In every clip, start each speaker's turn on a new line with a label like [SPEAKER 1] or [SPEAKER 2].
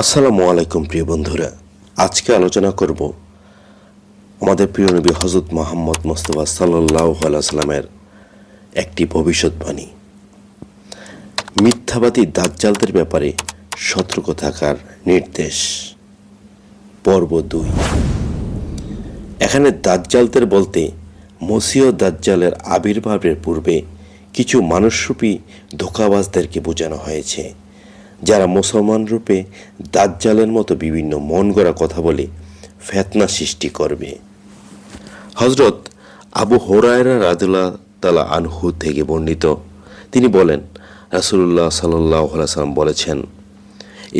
[SPEAKER 1] আসসালামু আলাইকুম প্রিয় বন্ধুরা, আজকে আলোচনা করব আমাদের প্রিয় নবী হযরত মুহাম্মদ মুস্তাফা সাল্লাল্লাহু আলাইহি সাল্লামের একটি ভবিষ্যৎবাণী। মিথ্যাবাদী দাজ্জালদের ব্যাপারে সতর্ক থাকার নির্দেশ। পর্ব 2। এখানে দাজ্জালদের বলতে মসীহ দাজ্জালের আবির্ভাবের পূর্বে কিছু মানুষরূপী ধোঁকাবাজদেরকে বোঝানো হয়েছে, যারা মুসলমান রূপে দাজ্জালের মতো বিভিন্ন মন গড়া কথা বলে ফিতনা সৃষ্টি করবে। হযরত আবু হুরায়রা রাদিয়াল্লাহু তাআলা আনহু থেকে বর্ণিত, তিনি বলেন, রাসূলুল্লাহ সাল্লাল্লাহু আলাইহি ওয়াসাল্লাম বলেছেন,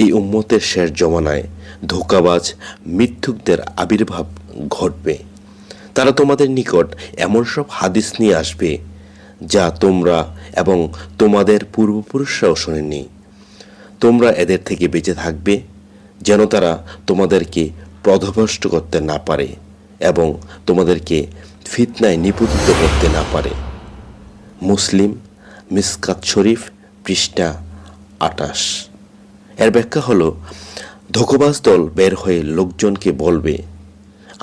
[SPEAKER 1] এই উম্মতের শেষ জমানায় ধোঁকাবাজ মিথ্যুকদের আবির্ভাব ঘটবে। তারা তোমাদের নিকট এমন সব হাদিস নিয়ে আসবে যা তোমরা এবং তোমাদের পূর্বপুরুষরাও শোনেননি। তোমরা এদের থেকে বেঁচে থাকবে যেন তারা তোমাদেরকে পথভ্রষ্ট করতে না পারে এবং তোমাদেরকে ফিতনায় নিপতিত করতে না পারে। মুসলিম মিসকাত শরীফ পৃষ্ঠা 28। এর ব্যাখ্যা হলো, ধোঁকাবাজ দল বের হয়ে লোকজনকে বলবে,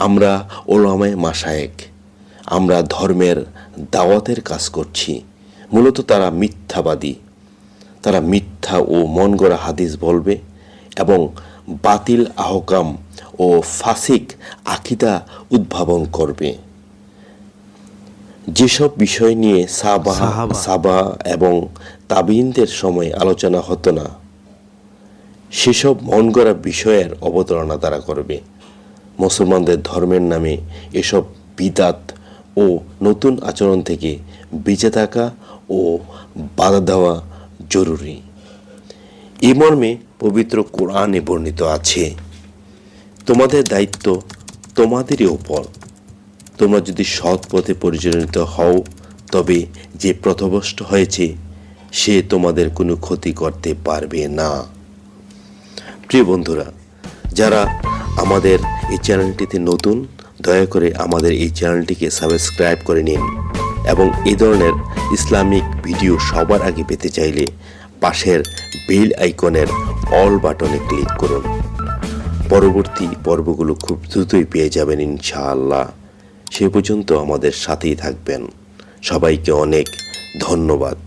[SPEAKER 1] আমরা উলামায়ে মাশায়েখ, আমরা ধর্মের দাওয়াতের কাজ করছি। মূলত তারা মিথ্যাবাদী। তারা মিথ্যা ও মন গড়া হাদিস বলবে এবং বাতিল আহকাম ও ফাসিক আকীদা উদ্ভাবন করবে। যেসব বিষয় নিয়ে সাহাবা এবং তাবিঈনদের সময় আলোচনা হতো না, সেসব মন গড়া বিষয়ের অবতারণা তারা করবে। মুসলমানদের ধর্মের নামে এসব বিদআত ও নতুন আচরণ থেকে বেঁচে থাকা ও বাধা দেওয়া জরুরি। এই মর্মে পবিত্র কোরআনে বর্ণিত আছে, তোমাদের দায়িত্ব তোমাদেরই ওপর। তোমরা যদি সৎ পথে পরিচালিত হও, তবে যে পথভ্রষ্ট হয়েছে সে তোমাদের কোনো ক্ষতি করতে পারবে না। প্রিয় বন্ধুরা, যারা আমাদের এই চ্যানেলটিতে নতুন, দয়া করে আমাদের এই চ্যানেলটিকে সাবস্ক্রাইব করে নিন এবং এই ধরনের ইসলামিক ভিডিও সবার আগে পেতে চাইলে পাশের বেল আইকনের অল বাটনে ক্লিক করুন। পরবর্তী পর্বগুলো খুব দ্রুতই পেয়ে যাবেন ইনশাআল্লাহ। সে পর্যন্ত আমাদের সাথেই থাকবেন। সবাইকে অনেক ধন্যবাদ।